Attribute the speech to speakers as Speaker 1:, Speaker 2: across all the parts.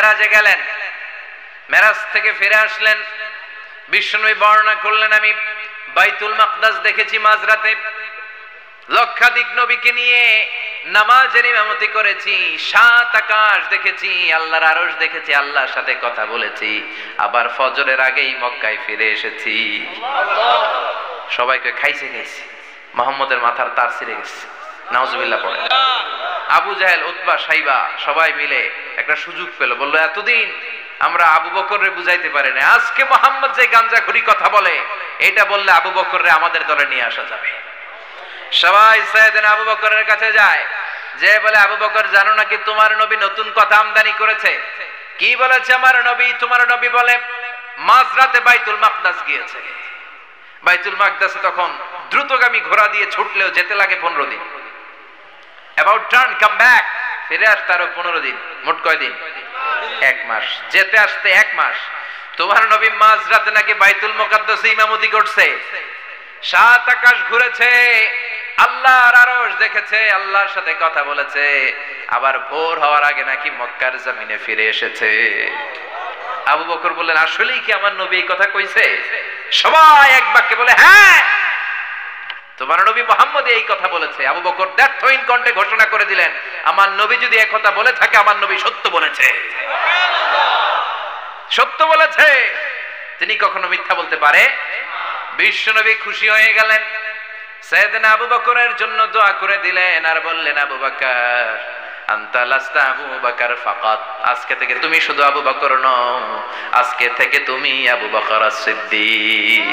Speaker 1: মেরাজে গেলেন, মেরাজ থেকে ফিরে আসলেন। বিশ্বনবী বর্ণনা করলেন, আমি বাইতুল মাকদাস দেখেছি মাঝরাতে, লক্ষাধিক নবীকে নিয়ে নামাজের ইমামতি করেছি, 7 আকাশ দেখেছি, আল্লাহর আরশ দেখেছি, আল্লাহর সাথে কথা বলেছি, আবার ফজরের আগেই মক্কায় ফিরে এসেছি। সবাইকে খাইছে খাইছে, মুহাম্মদের মাথার তার ছিঁড়ে গেছে, নাউজুবিল্লাহ পড়ে। আবু জাহেল, উতবা, সাইবা সবাই মিলে একটা সুযোগ পেল, বলল এতদিন আমরা আবু বকররে বুঝাইতে পারি না, আজকে মুহাম্মদ যে গাঞ্জাখুরি কথা বলে এটা বললে আবু বকররে আমাদের দলে নিয়ে আসা যাবে। সবাই সাইয়েদনা আবু বকরের কাছে যায়, যে বলে আবু বকর জানো নাকি তোমার নবী নতুন কথা আমদানি করেছে? কি বলেছে আমার নবী? তোমার নবী বলে মাঝরাতে বাইতুল মাকদাস গিয়েছে। বাইতুল মাকদাসে তখন দ্রুতগামী ঘোড়া দিয়ে ছুটলেও যেতে লাগে 15 দিন। অ্যাবাউট টার্ন কাম ব্যাক, ফিরে আসতে আরো 15 দিন, মোট কয় দিন? 1 মাস, যেতে আসতে 1 মাস। তোমার নবী মাঝরাতে নাকি বাইতুল মুকাদ্দাসে ইমামতি করছে, 7 আকাশ ঘুরেছে, আল্লাহর আরশ দেখেছে, আল্লাহর সাথে কথা বলেছে, আবার ভোর হওয়ার আগে নাকি মক্কার জমিনে ফিরে এসেছে। আবু বকর বললেন আসলেই কি আমার নবী এই কথা কইছে? সবাই এক বাক্যে বলে হ্যাঁ, তোমার নবী মুহাম্মদ এই কথা বলেছে। আবু বকর দ্ব্যর্থহীন কণ্ঠে ঘোষণা করে দিলেন, আমার নবী যদি এই কথা বলে থাকে, আমার নবী সত্য বলেছে, সত্য বলেছে, তিনি কখনো মিথ্যা বলতে পারে? বিশ্বনবী খুশি হয়ে গেলেন, সাইয়েদনা আবু বকরের জন্য দোয়া করে দিলেন আর বললেন, আবু বকর আনতা লাস্তা আবু বকর ফাকাত, আজকে থেকে তুমি শুধু আবু বকর নও, আজকে থেকে তুমি আবু বকর সিদ্দিক।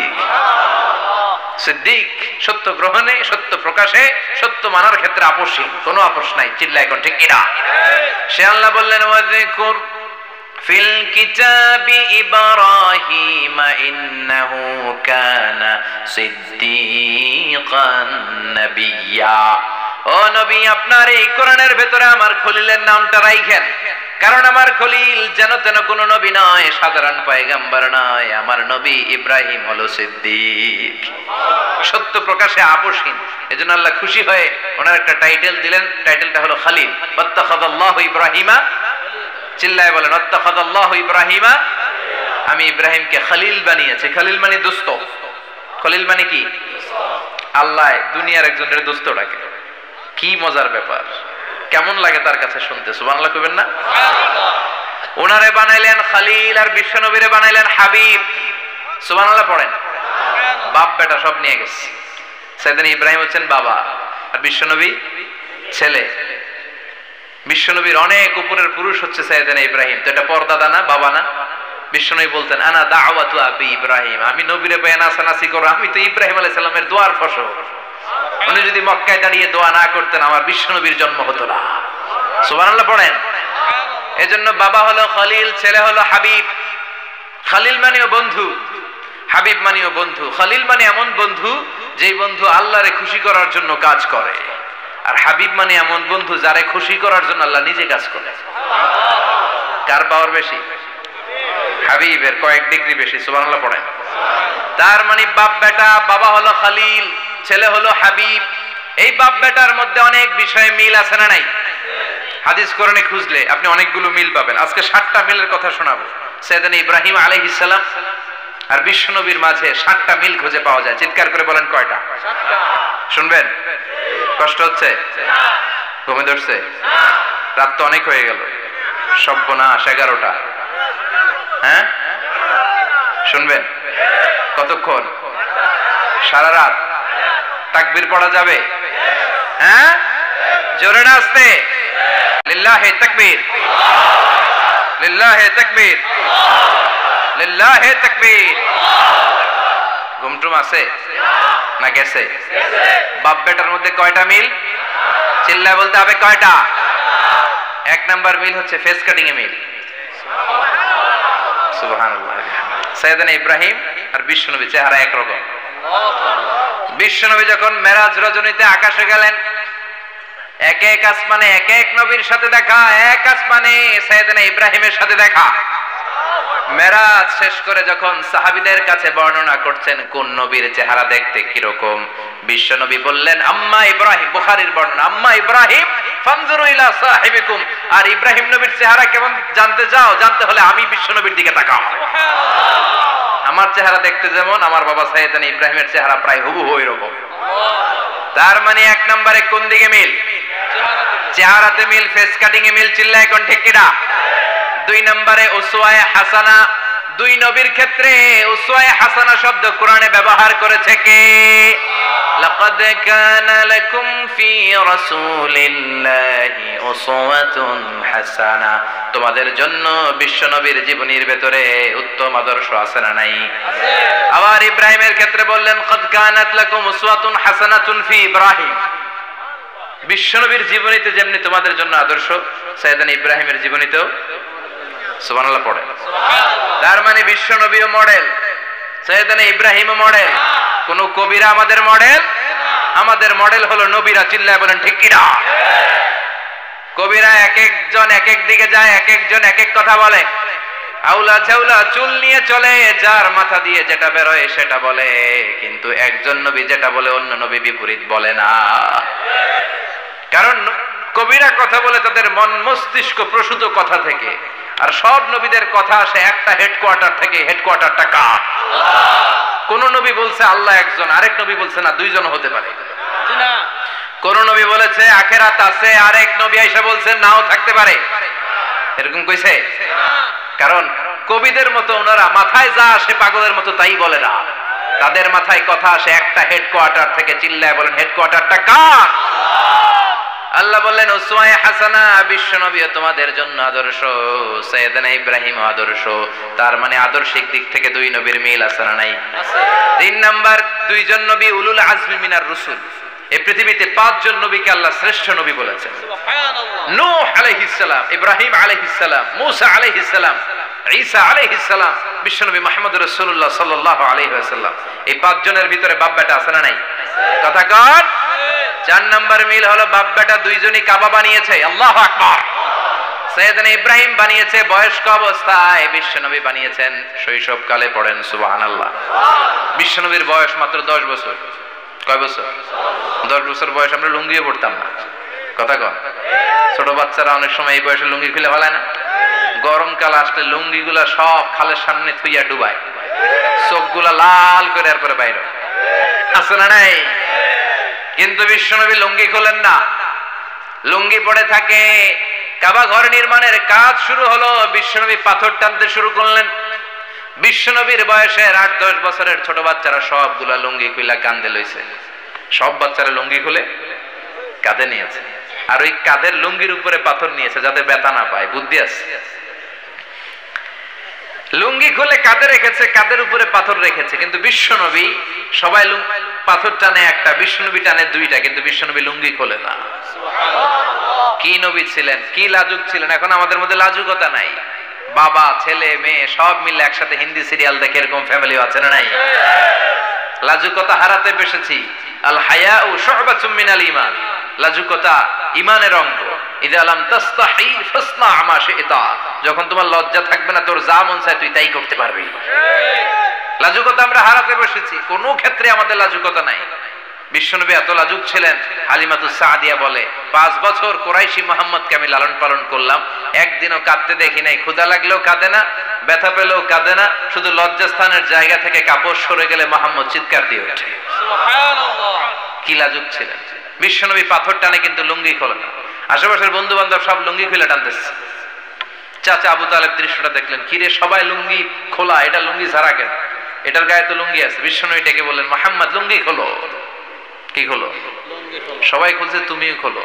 Speaker 1: সিদ্দিক সত্য গ্রহণে, সত্য প্রকাশে, সত্য মানার ক্ষেত্রে আপোষহীন, কোনো আপোষ নাই। চিল্লায় কোন ঠিক কিনা? সে আল্লাহ বললেন ওয়াযকুর ফিল কিতাবি ইব্রাহিম ইন্নাহু কানা সিদ্দিকান নাবিয়্যা। ও নবী, আপনার এই কোরআনের ভেতরে আমার খলিলের নামটা রাখেন, কারণ আমার খলিল যেন তেন কোন নবী নয়, সাধারণ পয়গম্বর নয়, আমার নবী ইব্রাহিম হলো সিদ্দিক, সত্য প্রকাশে আপোষহীন। এজন্য আল্লাহ খুশি হয়ে ওনার একটা টাইটেল দিলেন, টাইটেলটা হলো খলিল। ওয়াত্তাখাযাল্লাহু ইব্রাহিমা, চিল্লায় বলেন ওয়াত্তাখাযাল্লাহু ইব্রাহিমা, আমি ইব্রাহিমকে খলিল বানিয়েছি। খলিল মানে দোস্ত। খলিল মানে কি? আল্লাহ দুনিয়ার একজনের দোস্ত ডাকে। কি মজার ব্যাপার, কেমন লাগে তার কাছে শুনতে? সুবহানাল্লাহ কইবেন না? ওনারে বানাইলেন খলিল আর বিশ্বনবীরে বানাইলেন হাবিব। সুবহানাল্লাহ পড়েন। বাপ বেটা সব নিয়ে গেছে। সাইয়েদনা ইব্রাহিম হচ্ছেন বাবা আর বিশ্বনবী ছেলে। বিশ্বনবীর অনেক উপরের পুরুষ হচ্ছে সাইয়েদনা ইব্রাহিম, তো এটা পরদাদা না, বাবা না? বিশ্বনবী বলতেন আনা দাওয়াতু আবি ইব্রাহিম, আমি নবীরে বয়ান আসানাসি করো, আমি তো ইব্রাহিম আলাইহিস সালামের দোয়ার ফসল। উনি যদি মক্কায় দাঁড়িয়ে দোয়া না করতেন, আমার বিশ্বনবীর জন্ম হতো না। সুবহানাল্লাহ পড়েন। এজন্য বাবা হলো খলিল, ছেলে হলো হাবিব। খলিল মানেও বন্ধু, হাবিব মানেও বন্ধু। খলিল মানে এমন বন্ধু যেই বন্ধু আল্লাহরে খুশি করার জন্য কাজ করে, আর হাবিব মানে এমন বন্ধু যারে খুশি করার জন্য আল্লাহ নিজে কাজ করে। কার পাওয়ার বেশি? হাবিবের কয়েক ডিগ্রি বেশি। সুবহানাল্লাহ পড়েন। তার মানে বাপ বেটা, বাবা হলো খলিল, ছেলে হলো হাবিব। এই বাপ বেটার মধ্যে অনেক বিষয়ে মিল আছে না নাই? হাদিস কোরআনে খুঁজলে আপনি অনেকগুলো মিল পাবেন। আজকে 7টা মিলের কথা শোনাবো। সাইয়েদনা ইব্রাহিম আলাইহিস সালাম আর বিশ্বনবীর মাঝে 7টা মিল খুঁজে পাওয়া যায়। চিৎকার করে বলেন কয়টা? 7টা। শুনবেন? কষ্ট হচ্ছে? ঘুমে ধরছে? রাত তো অনেক হয়ে গেল। সর্বনাশ, 11টা। হ্যাঁ, শুনবেন? কতক্ষণ? সারা রাত। তাকবীর পড়া যাবে? হ্যাঁ, জোরে না আস্তে? লিল্লাহি তাকবীর, লিল্লাহি তাকবীর, লিল্লাহি তাকবীর। ঘুমটুম আছে না গেছে? বাপ বেটার মধ্যে কয়টা মিল? চিল্লায় বলতে হবে কয়টা? 1 নাম্বার মিল হচ্ছে ফেস কাটিং এ মিল। সুবহানাল্লাহ। সাইয়েদনা ইব্রাহিম আর বিশ্বনবী চেহারা একরকম। বিশ্বনবী যখন মেরাজ রজনীতে আকাশে গেলেন, এক এক আসমানে এক এক নবীর সাথে দেখা, এক আসমানে সাইয়েদনা ইব্রাহিমের সাথে দেখা। মেরাজ শেষ করে যখন সাহাবীদের কাছে বর্ণনা করছেন কোন নবীর চেহারা দেখতে কিরকম, বিশ্ব নবী বললেন আম্মা ইব্রাহিম, বুখারীর বর্ণনা, আম্মা ইব্রাহিম ফানজুরু ইলা সাহিবিকুম, আর ইব্রাহিম নবীর চেহারা কেমন জানতে চাও, জানতে হলে আমি বিশ্ব নবীর দিকে তাকাও। আমার চেহারা দেখতে যেমন, আমার বাবা সাইয়েদনা ইব্রাহিমের চেহারা প্রায় হুবহু এরকম। তার মানে এক নম্বরে কোন দিকে মিল? চেহারাতে মিল, ফেস কাটিং এ মিল, চিল্লায় কোন ঠিক কিনা? দুই নম্বরে উসওয়ায়ে হাসানা, দুই নবীর ক্ষেত্রে উসওয়ায়ে হাসানা শব্দ কোরআনে ব্যবহার করেছে কে? লাকাদ কানা লাকুম ফি রাসূলিল্লাহি উসওয়াতুন হাসানা, তোমাদের জন্য বিশ্ব নবীর জীবনীর ভেতরে উত্তম আদর্শ আছে না নাই? আছে। আবার ইব্রাহিমের ক্ষেত্রে বললেন কাদ কানাত লাকুম উসওয়াতুন হাসানাতুন ফি ইব্রাহিম, বিশ্ব নবীর জীবনীতে যেমনি তোমাদের জন্য আদর্শ, সাইয়েদনা ইব্রাহিমের জীবনীতেও সুবহানাল্লাহ পড়ে। তার মানে বিশ্ব নবীও মডেল, সাইয়েদনা ইব্রাহিমও মডেল। কোন কবিরা আমাদের মডেল? আমাদের মডেল হলো নবীরা। চিল্লায় বলেন ঠিক কিনা? কবিরা এক একজন এক এক দিকে যায়, এক একজন এক এক কথা বলে, আউলা ঝাউলা চুল নিয়ে চলে, যার মাথা দিয়ে যেটা বেরোয় সেটা বলে, কিন্তু একজন নবী যেটা বলে অন্য নবী বিপরীত বলে না। কারণ কবিরা কথা বলে তাদের মন মস্তিষ্ক প্রসূত কথা থেকে, আর সব নবীদের কথা আসে একটা হেডকোয়ার্টার থেকে। হেডকোয়ার্টারটা কার? কোন নবী বলছে আল্লাহ একজন, আরেক নবী বলছে না দুইজন হতে পারে। কোন নবী বলেছে আখিরাত আছে, আরেক নবী এসে বলছে নাও থাকতে পারে। এরকম কইছে? কারণ কবিদের মতো ওনারা মাথায় যা আসে পাগলের মতো তাই বলে না, তাদের মাথায় কথা আসে একটা হেডকোয়ার্টার থেকে। চিল্লায় বলেন হেডকোয়ার্টারটা কার? আল্লাহ বললেন উসওয়ায়ে হাসানা, বিশ্ব নবী তোমাদের জন্য আদর্শ, সাইয়েদনা ইব্রাহিম আদর্শ। তার মানে আদর্শিক দিক থেকে দুই নবীর মিল আছে না নাই? আছে। তিন নাম্বার, দুইজন নবী উলুল আজমি মিনার রাসূল। এই পৃথিবীতে পাঁচজন নবীকে আল্লাহ শ্রেষ্ঠ নবী বলেছেন। সুবহানাল্লাহ। নূহ আলাইহিস সালাম, ইব্রাহিম আলাইহিস সালাম, মূসা আলাইহিস সালাম, ঈসা আলাইহিস সালাম, বিশ্বনবী মুহাম্মদ রাসূলুল্লাহ সাল্লাল্লাহু আলাইহি ওয়াসাল্লাম। এই পাঁচজনের ভিতরে বাপ বেটা আছে না নাই? কথা কর। চার নাম্বার মিল হলো বাপ বেটা দুইজনই কাবা বানিয়েছে। আল্লাহু আকবার। সাইয়েদনা ইব্রাহিম বানিয়েছে বয়স্ক অবস্থায়, বিশ্বনবী বানিয়েছেন শৈশবকালে। পড়েন সুবহানাল্লাহ। বিশ্বনবীর বয়স মাত্র 10 বছর। কয় বছর? 10 বছর বয়স আমরা লুঙ্গিও পড়তাম না। কথা কন। ছোট বাচ্চারা অনেক সময় এই বয়সে লুঙ্গি খুলে ফেলায় না? গরমকাল আসলে লুঙ্গিগুলা সব খালের সামনে থুইয়া ডুবায়, চোখগুলা লাল করে এরপরে বাইরে আছে না নাই? কিন্তু বিশ্বনবী লুঙ্গি খোলেন না, লুঙ্গি পড়ে থাকে। কাবা ঘর নির্মাণের কাজ শুরু হলো, বিশ্বনবী পাথর টানতে শুরু করলেন। বিশ্বনবীর বয়সের 8-10 বছরের ছোট বাচ্চারা সবগুলা লুঙ্গি খুলে কাঁধে লইছে। সব বাচ্চারা লুঙ্গি খুলে কাঁধে নিয়েছে, আর ওই কাঁধের লুঙ্গির উপরে পাথর নিয়েছে যাতে ব্যথা না পায়। বুদ্ধি আছে। লুঙ্গি খুলে কাঁধে রেখেছে, কাঁধের উপরে পাথর রেখেছে। কিন্তু বিশ্বনবী সবাই পাথর টানে একটা, বিশ্বনবী টানে দুইটা, কিন্তু বিশ্বনবী লুঙ্গি খোলে না। কি নবী ছিলেন, কি লাজুক ছিলেন! এখন আমাদের মধ্যে লাজুকতা নাই। বাবা ছেলে মেয়ে সব মিলে একসাথে হিন্দি সিরিয়াল দেখে এরকম ফ্যামিলি আছে না নাই? লাজুকতা হারাতে বসেছি। আল হায়াউ শু'বাতুম মিনাল ঈমান, লাজুকতা ঈমানের অঙ্গ। ইযা লাম তাস্তাহি ফাসনা মা শি'তা, যখন তোমার লজ্জা থাকবে না তোর যা মন চায় তুই তাই করতে পারবি। লাজুকতা আমরা হারাতে বসেছি, কোনো ক্ষেত্রে আমাদের লাজুকতা নাই। বিশ্বনবী এত লাজুক ছিলেন, হালিমাতুস সাদিয়া বলে 5 বছর কুরাইশি মুহাম্মদকে আমি লালন পালন করলাম, একদিনও কাঁদতে দেখি নাই। ক্ষুধা লাগলেও কাঁদে না, ব্যথা পেলেও কাঁদে না, শুধু লজ্জাস্থানের জায়গা থেকে কাপড় সরে গেলে মুহাম্মদ চিৎকার দিয়ে ওঠে। সুবহানাল্লাহ। কি লাজুক ছিলেন বিশ্বনবী! পাথর টানে কিন্তু লুঙ্গি খোলে না। আশেপাশের বন্ধু বান্ধব সব লুঙ্গি খুলে টানতেছে। চাচা আবু তালেব দৃশ্যটা দেখলেন, কিরে সবাই লুঙ্গি খোলা, এটা লুঙ্গি ছাড়া কেন? এটার গায়ে তো লুঙ্গি আছে। বিশ্বনবী ডেকে বললেন, মুহাম্মদ লুঙ্গি খোলো। কি খোলো? সবাই খুলছে, তুমিও খোলো।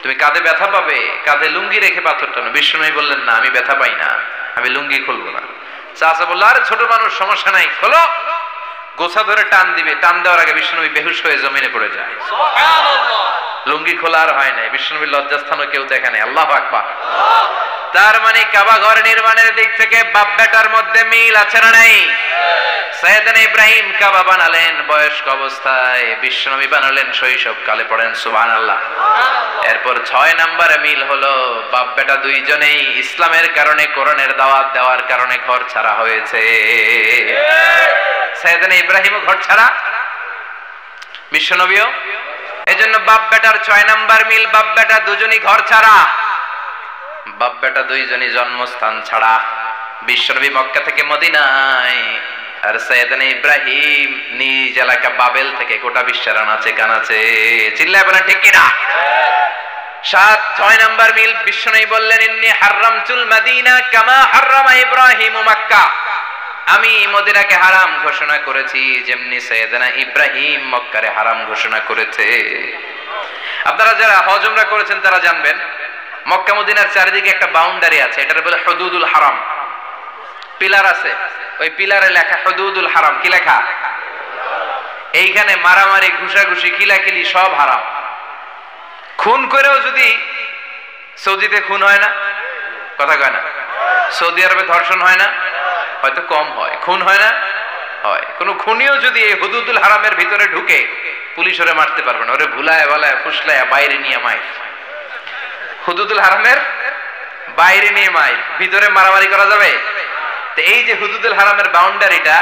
Speaker 1: তুমি কাঁধে ব্যথা পাবে, কাঁধে লুঙ্গি রেখে পাথর টানো। বিশ্বনবী বললেন, না আমি ব্যথা পাই না, আমি লুঙ্গি খুলবো না। চাচা বলল, আরে ছোট মানুষ, সমস্যা নাই, খোলো। গোছা ধরে টান দিবে, টান দেওয়ার আগে বিশ্বনবী বেহুশ হয়ে জমিনে পড়ে যায়। সুবহানাল্লাহ। লুঙ্গি খোলা আর হয় নাই। বিশ্বনবীর লজ্জাস্থানও কেউ দেখে নাই। আল্লাহু আকবার। তার মানে কাবা ঘর নির্মাণের দিক থেকে বাপ বেটার মধ্যে মিল আছে না নাই? সাইয়েদনা ইব্রাহিম কাবা বানালেন বয়স্ক অবস্থায়, বিশ্বনবী বানালেন শৈশবকালে, পড়েন সুবহানাল্লাহ। এরপর 6 নম্বরে মিল হলো বাপ বেটা দুইজনেই ইসলামের কারণে, কোরআনের দাওয়াত দেওয়ার কারণে ঘর ছাড়া হয়েছে। সাইয়েদনা ইব্রাহিমও ঘর ছাড়া, বিশ্বনবীও। এজন্য বাপ বেটার 6 নম্বর মিল, বাপ বেটা দুজনই ঘর ছাড়া, বাপ বেটা দুইজনই জন্মস্থান ছাড়া। বিশ্বনবী মক্কা থেকে মদিনায়, আর সাইয়েদনা ইব্রাহিম নিজ এলাকা বাবেল থেকে গোটা বিশ্বের আনাচে কানাচে। চিল্লায় বলেন ঠিক কিনা? 6 নম্বর মিল, বিশ্বনবী বললেন ইন্নী হারামতুল মদিনা কামা হারামা ইব্রাহিম মক্কা, আমি মদিনাকে হারাম ঘোষণা করেছি যেমনি সাইয়েদনা ইব্রাহিম মক্কারে হারাম ঘোষণা করেছে। আপনারা যারা হজ উমরা করেছেন তারা জানবেন মক্কা মদিনার চারিদিকে একটা বাউন্ডারি আছে, এটার বলে হুদুদুল হারাম। পিলার আছে, ওই পিলারে লেখা হুদুদুল হারাম। কি লেখা? এইখানে মারামারি, ঘুষাঘুষি, কিলাকিলি সব হারাম। খুন করেও যদি, সৌদিতে খুন হয় না, কথা কয় না? সৌদি আরবে ধর্ষণ হয় না, হয়তো কম হয়, খুন হয় না, হয়। কোন খুনিও যদি এই হুদুদুল হারামের ভিতরে ঢুকে, পুলিশ ওরে মারতে পারবে না, ওরে ভুলায় ভালায় ফুসলায় বাইরে নিয়ে মাইর। হুদুদুল হারামের বাইরে নিয়ে মাইর, ভিতরে মারামারি করা যাবে? তো এই যে হুদুদুল হারামের বাউন্ডারিটা,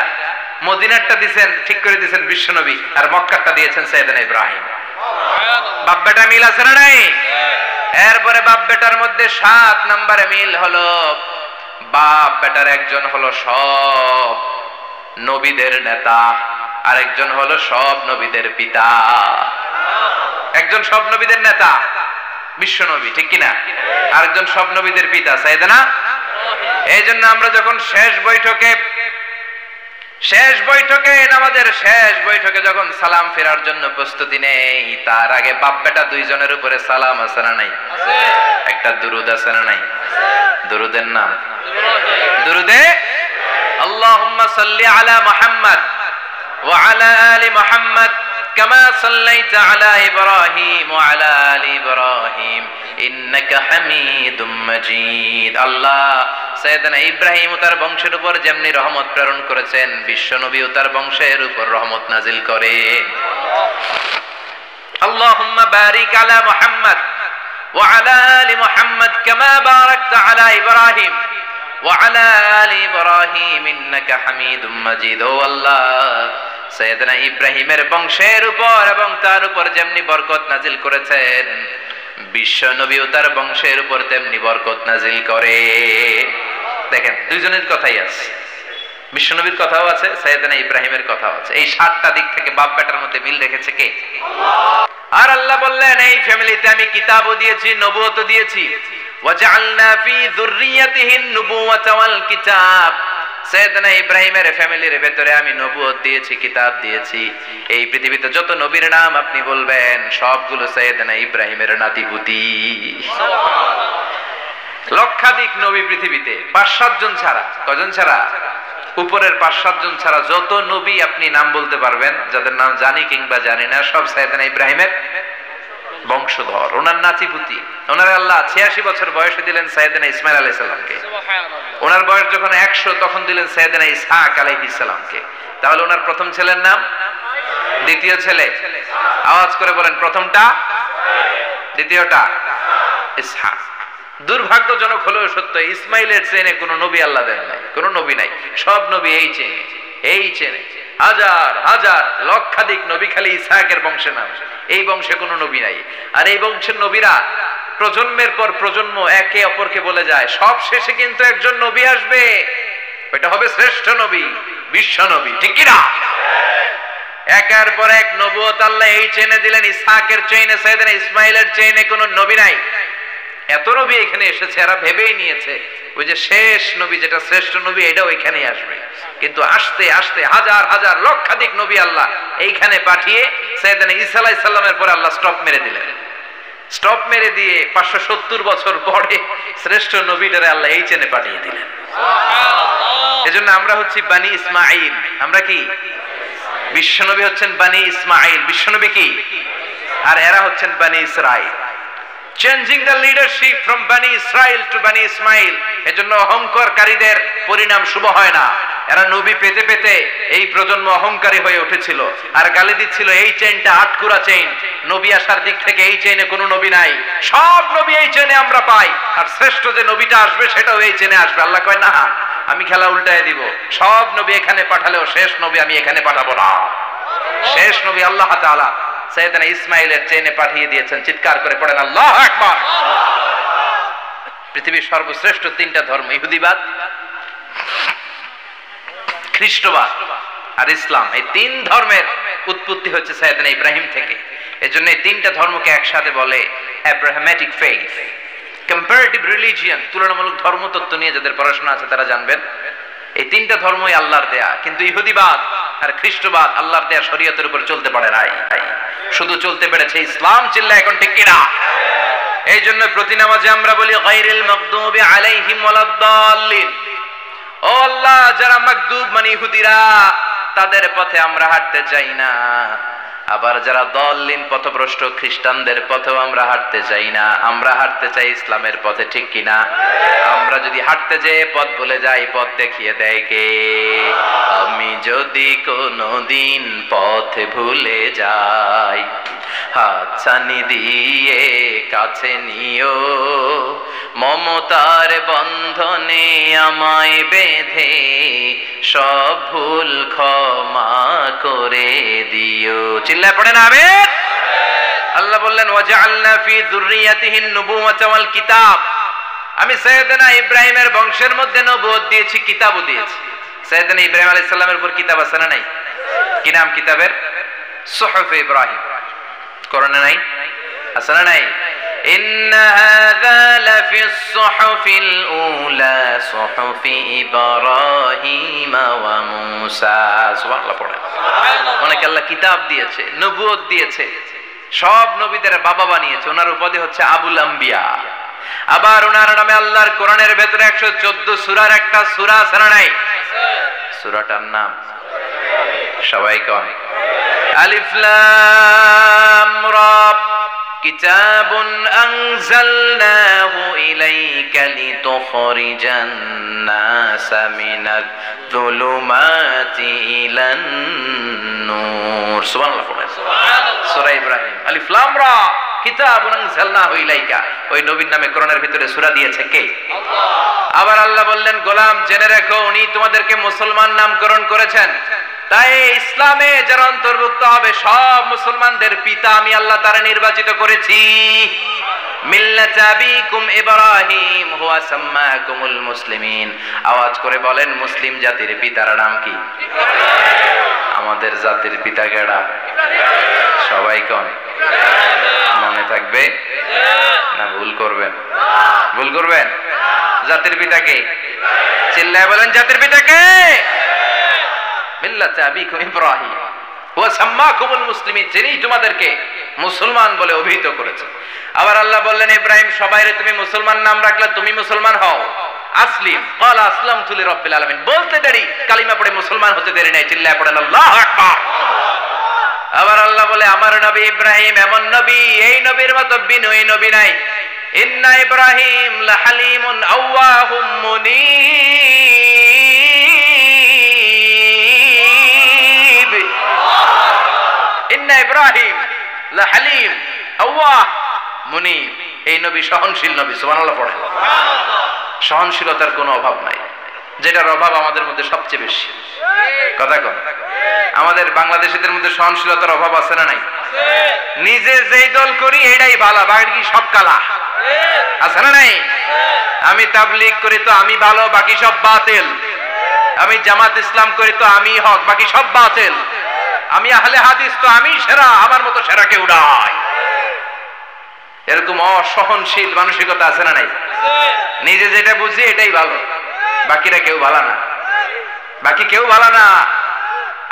Speaker 1: মদিনারটা দিয়েছেন, ঠিক করে দিয়েছেন বিশ্বনবী, আর মক্কারটা দিয়েছেন সাইয়েদনা ইব্রাহিম। বাপ বেটা মিল আছে না নাই? এরপরে বাপ বেটার মধ্যে 7 নম্বরে মিল হলো বাপ বেটার একজন হলো সব নবীদের নেতা, আর একজন হলো সব নবীদের পিতা। একজন সব নবীদের নেতা বিশ্বনবী, ঠিক কিনা? আরেকজন সব নবীদের পিতা সাইয়েদনা। এই জন্য আমরা যখন শেষ বৈঠকে নামাজের শেষ বৈঠকে যখন সালাম ফেরার জন্য প্রস্তুতি নেই, তার আগে বাপ বেটা দুইজনের উপরে সালাম আছে না নাই? একটা দুরুদ আছে না নাই? দুরুদের নাম দুরুদে আল্লাহুম্মা সাল্লি আলা মুহাম্মদ ওয়া আলা আলি মুহাম্মদ কামা সাল্লাইতা আলা ইব্রাহিম ওয়া আলা আলি ইব্রাহিম ইন্নাকা হামিদুম মাজিদ। আল্লাহ সাইয়েদনা ইব্রাহিম ও তার বংশের উপর যেমনি রহমত প্রেরণ করেছেন, বিশ্বনবী ও তার বংশের উপর রহমত নাজিল করেন। আল্লাহুম্মা বারিক আলা মুহাম্মদ ওয়া আলা আলি মুহাম্মদ কামা বারাকতা আলা ইব্রাহিম ওয়া আলা আলি ইব্রাহিম ইন্নাকা হামিদুম মাজিদ। ও আল্লাহ, সাইয়েদনা ইব্রাহিমের বংশের উপর এবং তার উপর যেমনি বরকত নাজিল করেছেন, বিশ্বনবী ও তার বংশের উপর তেমনি বরকত নাজিল করে। দেখেন, দুইজনের কথাই আছে, বিশ্বনবীর কথাও আছে, সাইয়েদনা ইব্রাহিমের কথাও আছে। এই 7টা দিক থেকে বাপ বেটার মধ্যে মিল রেখেছে কে? আর আল্লাহ বললেন এই ফ্যামিলিতে আমি কিতাবও দিয়েছি, নবুয়তও দিয়েছি। ওয়াজআলনা ফি যুররিয়াতিহিন নুবুওয়াতা ওয়াল কিতাব। সাইয়েদনা ইব্রাহিমের ফ্যামিলির ভেতরে আমি নবুয়ত দিয়েছি, কিতাব দিয়েছি। এই পৃথিবীতে যত নবীর নাম আপনি বলবেন সবগুলো সাইয়েদনা ইব্রাহিমের নাতিপুতি। লক্ষাধিক নবী পৃথিবীতে, 5-7 জন ছাড়া। কজন ছাড়া? উপরের 5-7 জন ছাড়া যত নবী আপনি নাম বলতে পারবেন, যাদের নাম জানি কিংবা জানি না, সব সাইয়েদনা ইব্রাহিমের বংশধর, ওনার নাতিপুতি। ওনার আল্লাহ 86 বছর বয়সে দিলেন সাইয়েদনা ইসমাইল আলাইহিস সালামকে। ওনার বয়স যখন 100 তখন দিলেন সাইয়েদনা ইসহাক আলাইহিস সালামকে। তাহলে ওনার প্রথম ছেলের নাম, দ্বিতীয় ছেলে, আওয়াজ করে বলেন, প্রথমটা, দ্বিতীয়টা ইসহাক। দুর্ভাগ্যজনক হলেও সত্য, ইসমাইলের চেনে কোন নবী আল্লাহ দেন নাই, কোন নবী নাই। সব নবী এই চেনে, হাজার হাজার লক্ষাধিক নবী খালি ইসহাকের বংশে নাম। এই বংশে কোনো নবী নাই। আর এই বংশের নবীরা প্রজন্মের পর প্রজন্ম একে অপরকে বলে যায়, সব শেষে কিন্তু একজন নবী আসবে, এটা হবে শ্রেষ্ঠ নবী, বিশ্ব নবী, ঠিক কিনা? একের পর এক নবুয়ত আল্লাহ এই চেনে দিলেন। ইসহাকের চেইনে, সাইয়েদনা ইসমাইলের চেইনে কোনো নবী নাই। এত নবী এখানে এসেছে, এরা ভেবেই নিয়েছে ওই যে শেষ নবী যেটা শ্রেষ্ঠ নবী এটাও এখানেই আসবে। কিন্তু আস্তে আস্তে হাজার হাজার লক্ষাধিক নবী আল্লাহ এইখানে পাঠিয়ে সাইয়েদনা ঈসা আলাইহিস সালামের পরে আল্লাহ স্টপ মেরে দিলেন। স্টপ মেরে দিয়ে 570 বছর পরে শ্রেষ্ঠ নবীটারে আল্লাহ এই চেনে পাঠিয়ে দিলেন। এজন্য আমরা হচ্ছি বানি ইসমাঈল। আমরা কি? বিশ্বনবী হচ্ছেন বানি ইসমাঈল, বিশ্বনবী কি? আর এরা হচ্ছেন বানি Israil. Changing the leadership from বানি ইসরাইল টু বানি ইসমাইল। এজন্য অহংকারীদের পরিণাম শুভ হয় না। এরা নবী পেতে পেতে এই প্রজন্ম অহংকারী হয়ে উঠেছিল আর গালি দিচ্ছিল এই চেইনটা আটকুরা চেইন, নবী আসার দিক থেকে এই চেইনে কোনো নবী নাই, সব নবী এই চেইনে আমরা পাই, আর শ্রেষ্ঠ যে নবীটা আসবে সেটাও এই চেইনে আসবে। আল্লাহ কয় না, আমি খেলা উল্টায় দিব, সব নবী এখানে পাঠালেও শেষ নবী আমি এখানে পাঠাবো না। শেষ নবী আল্লাহ তাআলা সাইয়েদনা ইসমাইলের চেইনে পাঠিয়ে দিয়েছেন। চিৎকার করে পড়েন আল্লাহু আকবার। পৃথিবীর সর্বশ্রেষ্ঠ তিনটা ধর্ম, ইহুদিবাদ, খ্রিস্টবাদ আর ইসলাম, এই তিন ধর্মের উৎপত্তি হচ্ছে সাইয়েদনা ইব্রাহিম থেকে। এজন্য এই তিনটা ধর্মকে একসাথে বলে আব্রাহামেটিক ফেইথ। কম্পারেটিভ রিলিজিয়ন, তুলনামূলক ধর্মতত্ত্ব নিয়ে যাদের পড়াশোনা আছে তারা জানবেন এই তিনটা ধর্মই আল্লাহর দেয়া, কিন্তু ইহুদিবাদ আর খ্রিস্টবাদ আল্লাহর দেয়া শরীয়তের উপর চলতে পারে নাই, শুধু চলতে পেরেছে ইসলাম। চিল্লা এখন ঠিক কিনা? এই জন্য প্রতি নামাজে আমরা বলি গায়রিল মাগদুবি আলাইহিম ওয়ালাদ-দাল্লিন। ও আল্লাহ, যারা মাগদুব মানে ইহুদিরা, তাদের পথে আমরা হাঁটতে চাই না। আবার যারা দল্লিন পথভ্রষ্ট খ্রিস্টানদের পথেও আমরা হাঁটতে চাই না, আমরা হাঁটতে চাই ইসলামের পথে। ঠিক কিনা? আমরা যদি হাঁটতে যেয়ে পথ ভুলে যাই, পথ দেখিয়ে দেয় কে? আমি যদি কোনোদিন পথ ভুলে যাই, হাতছানি দিয়ে কাছে নিও, মমতার বন্ধনে আমায় বেঁধে সব ভুল ক্ষমা করে দিও। চিল্লায় পড়েন আমিন। আল্লাহ বললেন ওয়াজআলনা ফি যুররিয়াতিহিন নুবুওয়াতা ওয়াল কিতাব। আমি সাইয়েদনা ইব্রাহিমের বংশের মধ্যে নবুয়ত দিয়েছি, কিতাবও দিয়েছি। সাইয়েদনা ইব্রাহিম আলাইহিস সালামের উপর কিতাব আছে না নাই? কি নাম কিতাবের? সুহুফ ইব্রাহিম। কোরআনে নাই? আছে না নাই? ইন্না হাযা লাফিস সুহুফিল উলা সুহুফি ইব্রাহিম ওয়া মূসা। সুবহানাল্লাহ পড়েন। অনেক আল্লাহ কিতাব দিয়েছে, নবুয়ত দিয়েছে, সব নবীদের বাবা বানিয়েছে। ওনার উপাধি হচ্ছে আবুল আম্বিয়া। আবার ওনার নামে আল্লাহর কোরআনের ভেতরে 114 সূরার একটা সূরা আছে না নাই? সূরাটার নাম সবাই কোন? আলিফ লাম রা। কিতাবুন আনজালনাহু ইলাইকা লিতুখরিজান নাসা মিনাজ যুলুমাতি ইলান নূর। সুবহানাল্লাহ পড়েন। সূরা ইব্রাহিম আলিফ লাম রা কিতাবুন আনজালনাহু ইলাইকা। ওই নবীর নামে কোরআনের ভিতরে সূরা দিয়েছে কে? আল্লাহ। আবার আল্লাহ বললেন গোলাম জেনে রাখো, উনি তোমাদেরকে মুসলমান নামকরণ করেছেন। তাই ইসলামে যারা অন্তর্ভুক্ত হবে সব মুসলমানদের পিতা আমি আল্লাহ তারা নির্বাচিত করেছি। মিল্লাত আবিকুম ইব্রাহিম হুয়া সাম্মাকুমুল মুসলিমিন। আওয়াজ করে বলেন মুসলিম জাতির পিতার নাম কি? আমাদের জাতির পিতা কেডা? সবাই কোন? মনে থাকবে না ভুল করবেন? ভুল করবেন? জাতির পিতা কে? চিল্লায় বলেন জাতির পিতা কে? মিল্লাত আবিকুম ইব্রাহিম ওয়া সাম্মাকুমুল মুসলিমিন, যিনি তোমাদেরকে মুসলমান বলে অভিহিত করেছে। আবার আল্লাহ বললেন ইব্রাহিম সবাইরে তুমি মুসলমান নাম রাখলে, তুমি মুসলমান হও। আসলিম ক্বালা আসলামতু লিরাব্বিল আলামিন। বলতে দেরি, কালিমা পড়ে মুসলমান হতে দেরি নাই। চিল্লায় পড়েন আল্লাহু আকবার। আবার আল্লাহ বলে আমার নবী ইব্রাহিম এমন নবী, এই নবীর মতো বিনয়ী নবী নাই। ইন্না ইব্রাহিম লাহালিমুন আওয়াহুম মুনীব। ইন্না ইব্রাহিম লাহালিম আওয়াহ মুনীব। এই নবী সহনশীল নবী। সুবহানাল্লাহ পড়েন। সহনশীলতার কোনো অভাব নাই, যেটার অভাব আমাদের মধ্যে সবচেয়ে বেশি। কথা কন, আমাদের বাংলাদেশীদের মধ্যে সহনশীলতার অভাব আছে না নাই? নিজে যেই দল করি এটাই ভালো, বাকি সব কালা। আছে না নাই? আমি তাবলীগ করি তো আমি ভালো, বাকি সব বাতিল। আমি জামাত ইসলাম করি তো আমি হক, বাকি সব বাতিল। আমি আহলে হাদিস তো আমি সেরা, আমার মতো সেরা কেউ নাই। এরকম অসহনশীল মানসিকতা আছে না নাই? নিজে যেটা বুঝি এটাই ভালো, বাকিরা কেউ ভালো না, বাকি কেউ ভালো না।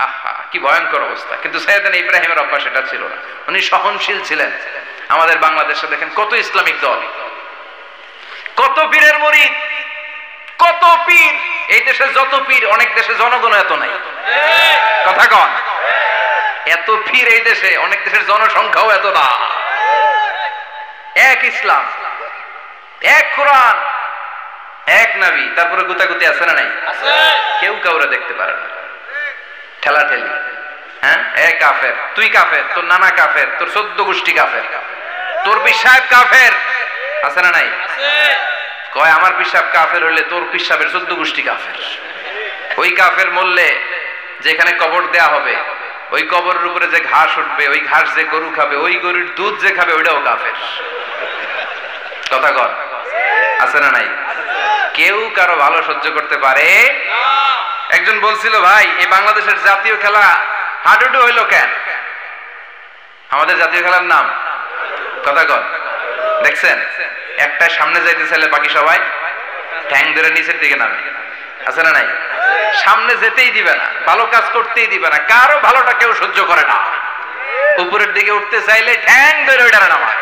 Speaker 1: আহা কি ভয়ঙ্কর অবস্থা। কিন্তু সাইয়েদনা ইব্রাহিমের অভ্যাস এটা ছিল না, উনি সহনশীল ছিলেন। আমাদের বাংলাদেশে দেখেন কত ইসলামিক দল, কত পীরের মুরিদ, কত পীর। এই দেশে যত পীর, অনেক দেশে জনগণ এত নাই। কথা কন, এত পীর এই দেশে, অনেক দেশের জনসংখ্যাও এত না। এক ইসলাম, এক কোরআন, এক নবী, তারপরে গুতাগুতি আছে না নাই? কেউ কাউরে দেখতে পারে না, ঠেলাঠেলি। হ্যাঁ, এক কাফের, তুই কাফের, তোর নানা কাফের, তোর 14 গোষ্ঠী কাফের, তোর পিসাব কাফের, আছে না নাই? কয় আমার পিসাব কাফের হইলে তোর পিসাবের 14 গোষ্ঠী কাফের। ওই কাফের মরলে যেখানে কবর দেয়া হবে, ওই কবরের উপরে যে ঘাস উঠবে, ওই ঘাস যে গরু খাবে, ওই গরুর দুধ যে খাবে, ওইটাও কাফের। কথা কন, আছে না নাই? কেউ কারো ভালো সহ্য করতে পারে না। একজন বলছিল, ভাই এই বাংলাদেশের জাতীয় খেলা হাডুডু হইলো কেন? আমাদের জাতীয় খেলার নাম, কথা কন, দেখছেন? একটা সামনে যাইতে চাইলে বাকি সবাই ঠ্যাং ধরে নিচের দিকে নামে, আছে না নাই? সামনে যেতেই দিবে না, ভালো কাজ করতেই দিবে না, কারো ভালোটা কেউ সহ্য করে না। উপরের দিকে উঠতে চাইলে ঠ্যাং ধরে ওইটা নামায়।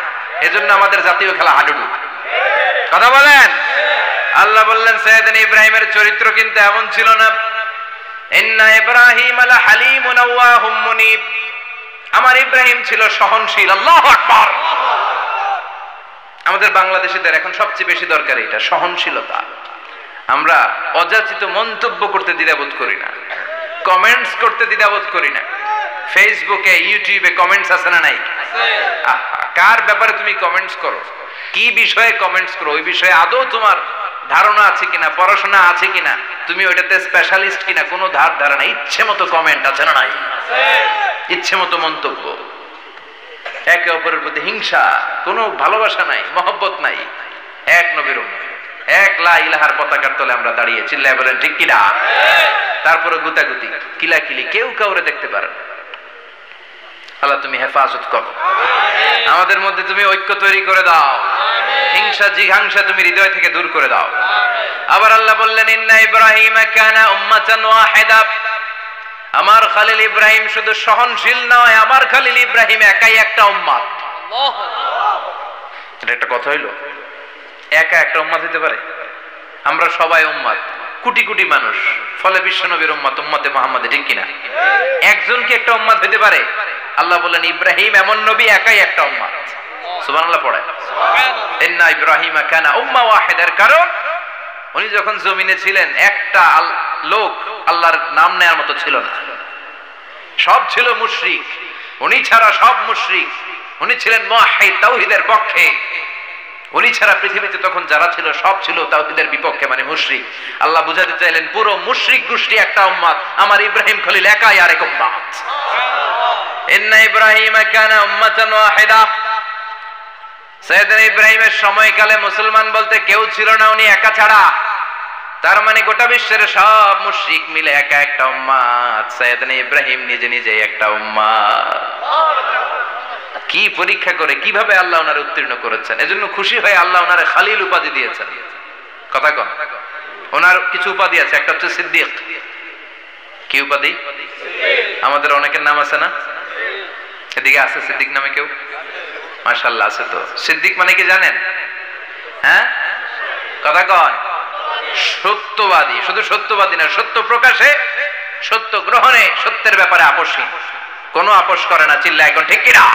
Speaker 1: এজন্য আমাদের জাতীয় খেলা হাডুডু। কথা বলেন। আল্লাহ বললেন সাইয়েদনা ইব্রাহিমের চরিত্র কিন্তু এমন ছিল না। ইন্না ইব্রাহিম লা হালিমুন আওয়াহুম মুনিব। আমার ইব্রাহিম ছিল সহনশীল। আল্লাহু আকবার। আমাদের বাংলাদেশীদের এখন সবচেয়ে বেশি দরকার এটা, সহনশীলতা। আমরা অযাচিত মন্তব্য করতে দ্বিধাবোধ করি না, কমেন্টস করতে দ্বিধাবোধ করি না। ফেসবুকে, ইউটিউবে কমেন্টস আছে না নাই? কার ব্যাপারে তুমি কমেন্টস করো, কি বিষয়ে কমেন্টস করো, ওই বিষয়ে আদৌ তোমার ধারণা আছে কিনা, পড়াশোনা আছে কিনা, তুমি ওইটাতে স্পেশালিস্ট কিনা, কোনো ধারণা। ইচ্ছে মতো কমেন্ট আছে না নাই? ইচ্ছে মতো মন্তব্য, একে অপরের প্রতি হিংসা, কোনো ভালোবাসা নাই, মহব্বত নাই। এক নবীর উম্মত, এক লা ইলাহার পতাকার তলে আমরা দাঁড়িয়ে, চিল্লায় বলেন ঠিক কিনা? তারপরে গুতাগুতি, কিলাকিলি, কেউ কাউরে দেখতে পারে না। আল্লাহ তুমি হেফাজত করো, আমাদের মধ্যে তুমি ঐক্য তৈরি করে দাও, হিংসা জিঘাংসা তুমি হৃদয় থেকে দূর করে দাও। আবার আল্লাহ বললেন ইন্না ইব্রাহিম কানা উম্মাতান ওয়াহিদা। আমার খলিল ইব্রাহিম শুধু সহনশীল নয়, আমার খলিল ইব্রাহিম একাই একটা উম্মত। এটা একটা কথা হইলো, একা একটা উম্মত হতে পারে? আমরা সবাই উম্মত, কোটি কোটি মানুষ, ফলে বিশ্ব নবীর উম্মত, উম্মতে মুহাম্মাদে, ঠিক কিনা? একজন কি একটা উম্মত হতে পারে? আল্লাহ বলেন ইব্রাহিম এমন নবী, একাই একটা উম্মত। সুবহানাল্লাহ পড়ে। ইন্না ইব্রাহিম কানা উম্মাহ ওয়াহিদার কারণ উনি যখন জমিনে ছিলেন একটা লোক আল্লাহর নাম নেয়ার মতো ছিল না, সব ছিল মুশরিক। উনি ছাড়া সব মুশরিক। উনি ছিলেন মুওয়াহহিদ, তাওহীদের পক্ষে। উনি ছাড়া পৃথিবীতে তখন যারা ছিল সব ছিল তাওহীদের বিপক্ষে, মানে মুশরিক। আল্লাহ বুঝাতে চাইলেন পুরো মুশরিক গোষ্ঠী একটা উম্মত, আমার ইব্রাহিম খলিল একাই আরেক উম্মত। ইন্না ইব্রাহিম কানা উম্মাতান ওয়াহিদা। সাইয়েদনা ইব্রাহিমের সময়কালে মুসলমান বলতে কেউ ছিল না, উনি একা ছাড়া। তার মানে গোটা বিশ্বের সব মুশরিক মিলে একা একটা উম্মত, সাইয়েদনা ইব্রাহিম নিজে নিজে একটা উম্মত। কি পরীক্ষা করে, কিভাবে আল্লাহ ওনারে উত্তীর্ণ করেছেন। এজন্য খুশি হয়ে আল্লাহ ওনারে খালিল উপাধি দিয়েছেন। কথা কন, ওনার কিছু উপাধি আছে, একটা হচ্ছে সিদ্দিক। কি উপাধি? আমাদের অনেকের নাম আছে না? এদিকে আছে সিদ্দিক নামে কেউ? মাশাআল্লাহ আছে তো। সিদ্দিক মানে কি জানেন? হ্যাঁ, কথা কন। সত্যবাদী। শুধু সত্যবাদী না, সত্য প্রকাশে, সত্য গ্রহণে, সত্যের ব্যাপারে আপোষহীন, কোনো আপোষ করে না। চিল্লায় এখন ঠিক কিনা?